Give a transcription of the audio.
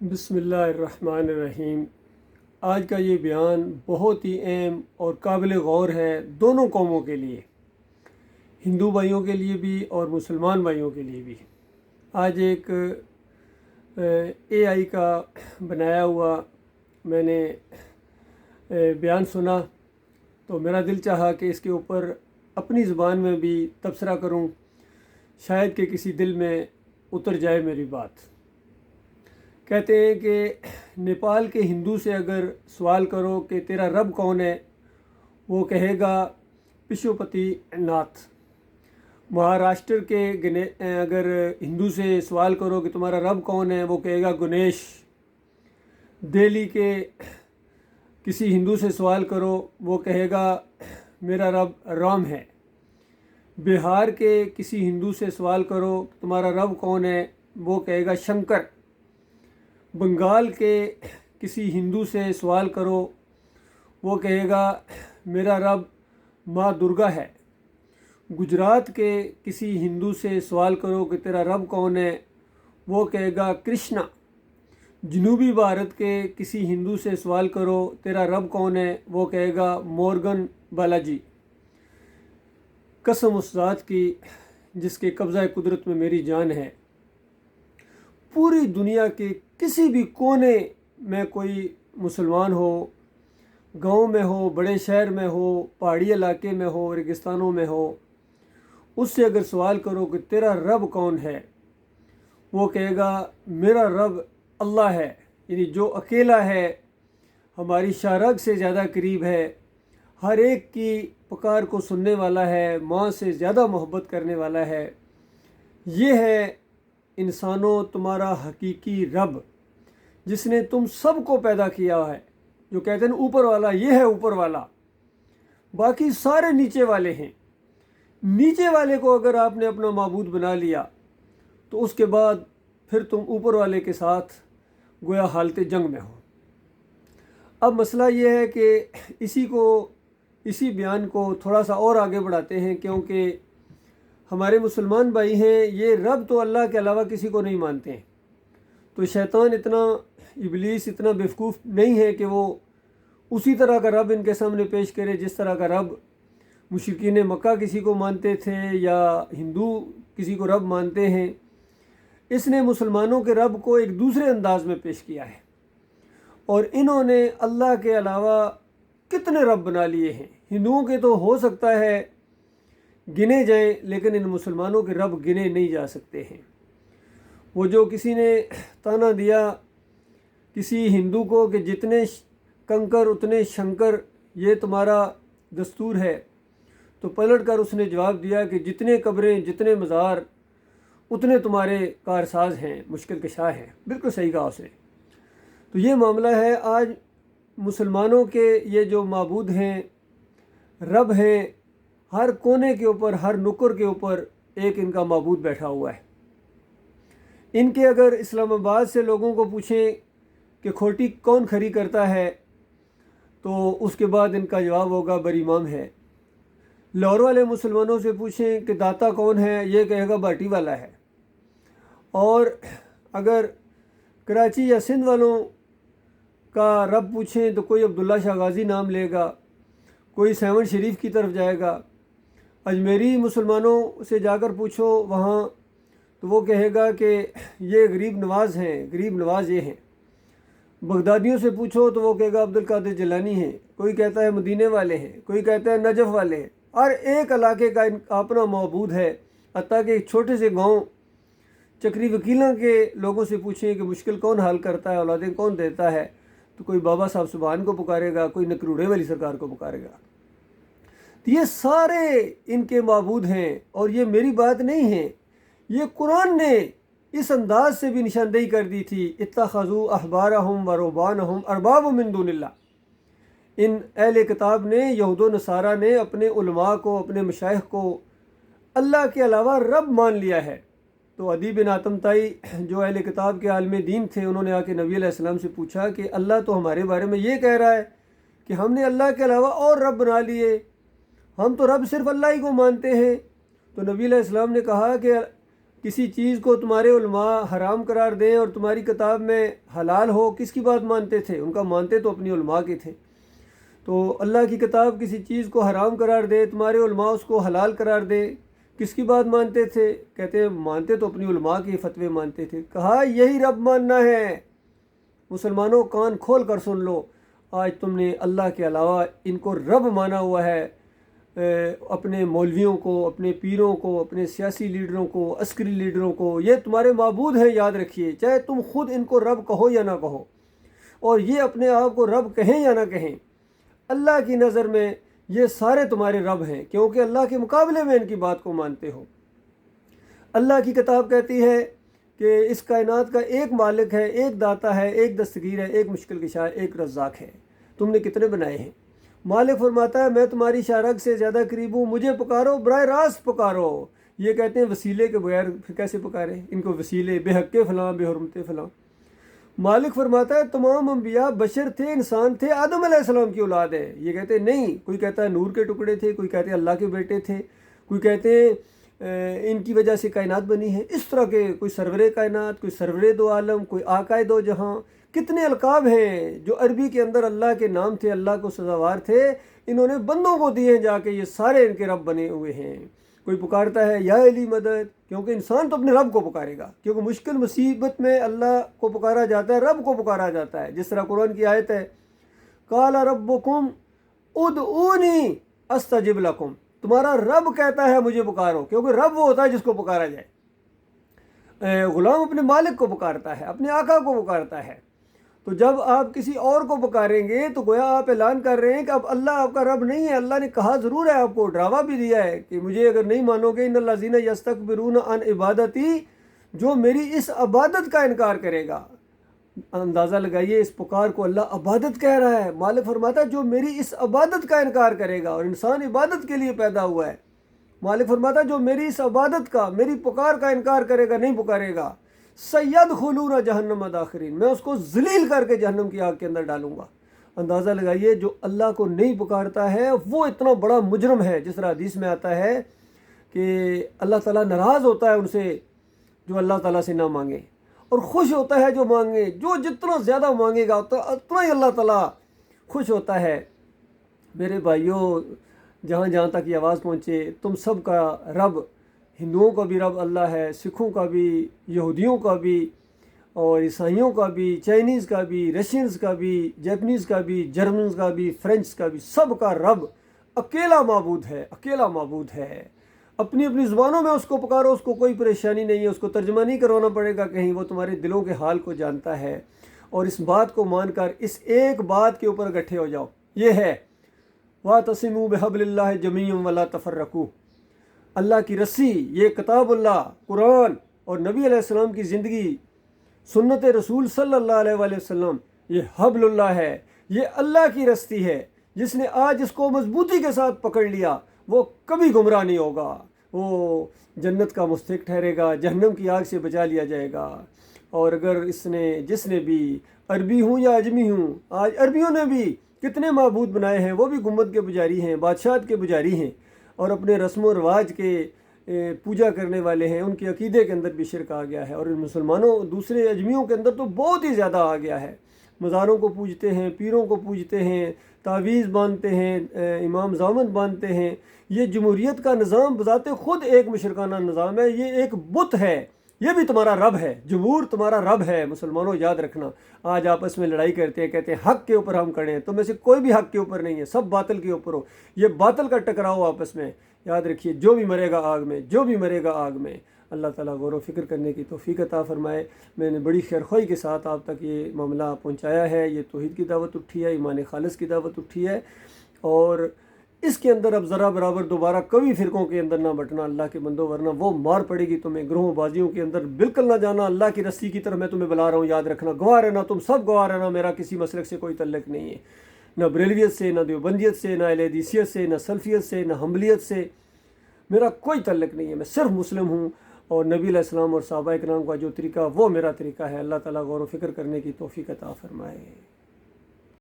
بسم اللہ الرحمن الرحیم۔ آج کا یہ بیان بہت ہی اہم اور قابل غور ہے دونوں قوموں کے لیے، ہندو بھائیوں کے لیے بھی اور مسلمان بھائیوں کے لیے بھی۔ آج ایک اے آئی کا بنایا ہوا میں نے بیان سنا تو میرا دل چاہا کہ اس کے اوپر اپنی زبان میں بھی تبصرہ کروں، شاید کہ کسی دل میں اتر جائے میری بات۔ کہتے ہیں کہ نیپال کے ہندو سے اگر سوال کرو کہ تیرا رب کون ہے، وہ کہے گا پشوپتی ناتھ۔ مہاراشٹر کے اگر ہندو سے سوال کرو کہ تمہارا رب کون ہے، وہ کہے گا گنیش۔ دہلی کے کسی ہندو سے سوال کرو، وہ کہے گا میرا رب رام ہے۔ بہار کے کسی ہندو سے سوال کرو تمہارا رب کون ہے، وہ کہے گا شنکر۔ بنگال کے کسی ہندو سے سوال کرو، وہ کہے گا میرا رب ماں درگا ہے۔ گجرات کے کسی ہندو سے سوال کرو کہ تیرا رب کون ہے، وہ کہے گا کرشنا۔ جنوبی بھارت کے کسی ہندو سے سوال کرو تیرا رب کون ہے، وہ کہے گا مورگن بالاجی۔ قسم اس ذات کی جس کے قبضہ قدرت میں میری جان ہے، پوری دنیا کے کسی بھی کونے میں کوئی مسلمان ہو، گاؤں میں ہو، بڑے شہر میں ہو، پہاڑی علاقے میں ہو، ریگستانوں میں ہو، اس سے اگر سوال کرو کہ تیرا رب کون ہے، وہ کہے گا میرا رب اللہ ہے، یعنی جو اکیلا ہے، ہماری شارگ سے زیادہ قریب ہے، ہر ایک کی پکار کو سننے والا ہے، ماں سے زیادہ محبت کرنے والا ہے۔ یہ ہے انسانوں تمہارا حقیقی رب، جس نے تم سب کو پیدا کیا ہے۔ جو کہتے ہیں اوپر والا، یہ ہے اوپر والا، باقی سارے نیچے والے ہیں۔ نیچے والے کو اگر آپ نے اپنا معبود بنا لیا تو اس کے بعد پھر تم اوپر والے کے ساتھ گویا حالت جنگ میں ہو۔ اب مسئلہ یہ ہے کہ اسی بیان کو تھوڑا سا اور آگے بڑھاتے ہیں، کیونکہ ہمارے مسلمان بھائی ہیں، یہ رب تو اللہ کے علاوہ کسی کو نہیں مانتے ہیں۔ تو شیطان ابلیس اتنا بیوقوف نہیں ہے کہ وہ اسی طرح کا رب ان کے سامنے پیش کرے جس طرح کا رب مشرکین مکہ کسی کو مانتے تھے یا ہندو کسی کو رب مانتے ہیں۔ اس نے مسلمانوں کے رب کو ایک دوسرے انداز میں پیش کیا ہے، اور انہوں نے اللہ کے علاوہ کتنے رب بنا لیے ہیں۔ ہندوؤں کے تو ہو سکتا ہے گنے جائیں، لیکن ان مسلمانوں کے رب گنے نہیں جا سکتے ہیں۔ وہ جو کسی نے تانا دیا کسی ہندو کو کہ جتنے کنکر اتنے شنکر، یہ تمہارا دستور ہے، تو پلٹ کر اس نے جواب دیا کہ جتنے قبریں جتنے مزار اتنے تمہارے کارساز ہیں، مشکل کشا ہیں۔ بالکل صحیح کہا اس نے۔ تو یہ معاملہ ہے آج مسلمانوں کے، یہ جو معبود ہیں، رب ہیں، ہر کونے کے اوپر، ہر نکر کے اوپر ایک ان کا معبود بیٹھا ہوا ہے۔ ان کے اگر اسلام آباد سے لوگوں کو پوچھیں کہ کھوٹی کون کھری کرتا ہے، تو اس کے بعد ان کا جواب ہوگا بر امام ہے۔ لاہور والے مسلمانوں سے پوچھیں کہ داتا کون ہے، یہ کہے گا باٹی والا ہے۔ اور اگر کراچی یا سندھ والوں کا رب پوچھیں تو کوئی عبداللہ شاہ غازی نام لے گا، کوئی سیون شریف کی طرف جائے گا۔ اجمیری مسلمانوں سے جا کر پوچھو وہاں، تو وہ کہے گا کہ یہ غریب نواز ہیں، غریب نواز یہ ہیں۔ بغدادیوں سے پوچھو تو وہ کہے گا عبد القادر جیلانی ہیں، کوئی کہتا ہے مدینے والے ہیں، کوئی کہتا ہے نجف والے ہیں۔ ہر ایک علاقے کا اپنا معبود ہے۔ حتیٰ کہ ایک چھوٹے سے گاؤں چکری وکیلاں کے لوگوں سے پوچھیں کہ مشکل کون حل کرتا ہے، اولادیں کون دیتا ہے، تو کوئی بابا صاحب سبحان کو پکارے گا، کوئی نکروڑے والی سرکار کو پکارے گا۔ تو یہ سارے ان کے معبود ہیں، اور یہ میری بات نہیں ہے، یہ قرآن نے اس انداز سے بھی نشاندہی کر دی تھی، اتخذوا احبارہم و رہبانہم اربابا من دون اللہ۔ ان اہل کتاب نے، یہود و نصارہ نے، اپنے علماء کو، اپنے مشائخ کو اللہ کے علاوہ رب مان لیا ہے۔ تو عدی بن حاتم طائی جو اہل کتاب کے عالم دین تھے، انہوں نے آ کے نبی علیہ السلام سے پوچھا کہ اللہ تو ہمارے بارے میں یہ کہہ رہا ہے کہ ہم نے اللہ کے علاوہ اور رب بنا لیے، ہم تو رب صرف اللہ ہی کو مانتے ہیں۔ تو نبی علیہ السلام نے کہا کہ کسی چیز کو تمہارے علماء حرام قرار دیں اور تمہاری کتاب میں حلال ہو، کس کی بات مانتے تھے؟ ان کا مانتے تو اپنی علماء کی تھے۔ تو اللہ کی کتاب کسی چیز کو حرام قرار دے، تمہارے علماء اس کو حلال قرار دے، کس کی بات مانتے تھے؟ کہتے ہیں مانتے تو اپنی علماء کے فتوے مانتے تھے۔ کہا یہی رب ماننا ہے۔ مسلمانوں کان کھول کر سن لو، آج تم نے اللہ کے علاوہ ان کو رب مانا ہوا ہے، اپنے مولویوں کو، اپنے پیروں کو، اپنے سیاسی لیڈروں کو، عسکری لیڈروں کو، یہ تمہارے معبود ہیں، یاد رکھیے، چاہے تم خود ان کو رب کہو یا نہ کہو، اور یہ اپنے آپ کو رب کہیں یا نہ کہیں، اللہ کی نظر میں یہ سارے تمہارے رب ہیں، کیونکہ اللہ کے مقابلے میں ان کی بات کو مانتے ہو۔ اللہ کی کتاب کہتی ہے کہ اس کائنات کا ایک مالک ہے، ایک داتا ہے، ایک دستگیر ہے، ایک مشکل کشا ہے، ایک رزاق ہے۔ تم نے کتنے بنائے ہیں؟ مالک فرماتا ہے میں تمہاری شارک سے زیادہ قریب ہوں، مجھے پکارو، براہ راست پکارو۔ یہ کہتے ہیں وسیلے کے بغیر پھر کیسے پکارے؟ ان کو وسیلے، بے حق فلاں، بے حرمت فلاں۔ مالک فرماتا ہے تمام انبیاء بشر تھے، انسان تھے، آدم علیہ السلام کی اولاد ہے۔ یہ کہتے ہیں نہیں، کوئی کہتا ہے نور کے ٹکڑے تھے، کوئی کہتے ہیں اللہ کے بیٹے تھے، کوئی کہتے ہیں ان کی وجہ سے کائنات بنی ہے۔ اس طرح کے کوئی سرور کائنات، کوئی سرور دو عالم، کوئی آقائے دو جہاں، کتنے القاب ہیں جو عربی کے اندر اللہ کے نام تھے، اللہ کو سزاوار تھے، انہوں نے بندوں کو دیے ہیں جا کے، یہ سارے ان کے رب بنے ہوئے ہیں۔ کوئی پکارتا ہے یا علی مدد، کیونکہ انسان تو اپنے رب کو پکارے گا، کیونکہ مشکل مصیبت میں اللہ کو پکارا جاتا ہے، رب کو پکارا جاتا ہے۔ جس طرح قرآن کی آیت ہے قال ربکم ادعونی استجب لکم، تمہارا رب کہتا ہے مجھے پکارو، کیونکہ رب وہ ہوتا ہے جس کو پکارا جائے۔ غلام اپنے مالک کو پکارتا ہے، اپنے آقا کو پکارتا ہے۔ تو جب آپ کسی اور کو پکاریں گے تو گویا آپ اعلان کر رہے ہیں کہ اب اللہ آپ کا رب نہیں ہے۔ اللہ نے کہا ضرور ہے، آپ کو ڈراوا بھی دیا ہے کہ مجھے اگر نہیں مانو گے ان الذین یستکبرون عن عبادتی، جو میری اس عبادت کا انکار کرے گا۔ اندازہ لگائیے اس پکار کو اللہ عبادت کہہ رہا ہے۔ مالک فرماتا ہے جو میری اس عبادت کا انکار کرے گا، اور انسان عبادت کے لیے پیدا ہوا ہے۔ مالک فرماتا ہے جو میری اس عبادت کا، میری پکار کا انکار کرے گا، نہیں پکارے گا، سیدخلون جہنم داخرین، میں اس کو ذلیل کر کے جہنم کی آگ کے اندر ڈالوں گا۔ اندازہ لگائیے جو اللہ کو نہیں پکارتا ہے وہ اتنا بڑا مجرم ہے۔ جس طرح حدیث میں آتا ہے کہ اللہ تعالیٰ ناراض ہوتا ہے ان سے جو اللہ تعالیٰ سے نہ مانگے، اور خوش ہوتا ہے جو مانگے۔ جو جتنا زیادہ مانگے گا اتنا ہی اللہ تعالیٰ خوش ہوتا ہے۔ میرے بھائیوں، جہاں جہاں تک یہ آواز پہنچے، تم سب کا رب، ہندوؤں کا بھی رب اللہ ہے، سکھوں کا بھی، یہودیوں کا بھی، اور عیسائیوں کا بھی، چائنیز کا بھی، رشینز کا بھی، جیپنیز کا بھی، جرمنز کا بھی، فرینچ کا بھی، سب کا رب اکیلا معبود ہے، اکیلا معبود ہے۔ اپنی اپنی زبانوں میں اس کو پکارو، اس کو کوئی پریشانی نہیں ہے، اس کو ترجمہ نہیں کروانا پڑے گا کہیں، وہ تمہارے دلوں کے حال کو جانتا ہے۔ اور اس بات کو مان کر اس ایک بات کے اوپر اکٹھے ہو جاؤ، یہ ہے وَاعْتَصِمُوا بِحَبْلِ اللَّهِ جَمِيعًا وَلَا تَفَرَّقُوا۔ اللہ کی رسی، یہ کتاب اللہ، قرآن اور نبی علیہ السلام کی زندگی، سنت رسول صلی اللہ علیہ وآلہ وسلم، یہ حبل اللہ ہے، یہ اللہ کی رسی ہے۔ جس نے آج اس کو مضبوطی کے ساتھ پکڑ لیا وہ کبھی گمراہ نہیں ہوگا، وہ جنت کا مستحق ٹھہرے گا، جہنم کی آگ سے بچا لیا جائے گا۔ اور اگر جس نے بھی، عربی ہوں یا اجمی ہوں، آج عربیوں نے بھی کتنے معبود بنائے ہیں، وہ بھی گنبد کے پجاری ہیں، بادشاہت کے پجاری ہیں، اور اپنے رسم و رواج کے پوجا کرنے والے ہیں۔ ان کے عقیدے کے اندر بھی شرک آ گیا ہے، اور ان مسلمانوں دوسرے اجمیوں کے اندر تو بہت ہی زیادہ آ گیا ہے۔ مزاروں کو پوجتے ہیں، پیروں کو پوجتے ہیں، تعویذ باندھتے ہیں، امام زامن باندھتے ہیں۔ یہ جمہوریت کا نظام بذات خود ایک مشرکانہ نظام ہے، یہ ایک بت ہے، یہ بھی تمہارا رب ہے، جمہور تمہارا رب ہے۔ مسلمانوں یاد رکھنا، آج آپس میں لڑائی کرتے ہیں، کہتے ہیں حق کے اوپر ہم کھڑے ہیں، تم میں سے کوئی بھی حق کے اوپر نہیں ہے، سب باطل کے اوپر ہو، یہ باطل کا ٹکراؤ آپس میں۔ یاد رکھیے جو بھی مرے گا آگ میں، جو بھی مرے گا آگ میں۔ اللہ تعالیٰ غور و فکر کرنے کی توفیق عطا فرمائے۔ میں نے بڑی خیرخواہی کے ساتھ آپ تک یہ معاملہ پہنچایا ہے۔ یہ توحید کی دعوت اٹھی ہے، ایمان خالص کی دعوت اٹھی ہے، اور اس کے اندر اب ذرا برابر دوبارہ کبھی فرقوں کے اندر نہ بٹنا اللہ کے بندوں، ورنہ وہ مار پڑے گی تمہیں۔ گروہ بازیوں کے اندر بالکل نہ جانا، اللہ کی رسی کی طرف میں تمہیں بلا رہا ہوں، یاد رکھنا۔ گواہ رہنا، تم سب گواہ رہنا، میرا کسی مسلک سے کوئی تعلق نہیں ہے، نہ بریلویت سے، نہ دیوبندیت سے، نہ اہل حدیثیت سے، نہ سلفیت سے، نہ حنبلیت سے، میرا کوئی تعلق نہیں ہے۔ میں صرف مسلم ہوں، اور نبی علیہ السلام اور صحابہ کرام کا جو طریقہ وہ میرا طریقہ ہے۔ اللہ تعالیٰ غور و فکر کرنے کی توفیق عطا فرمائے۔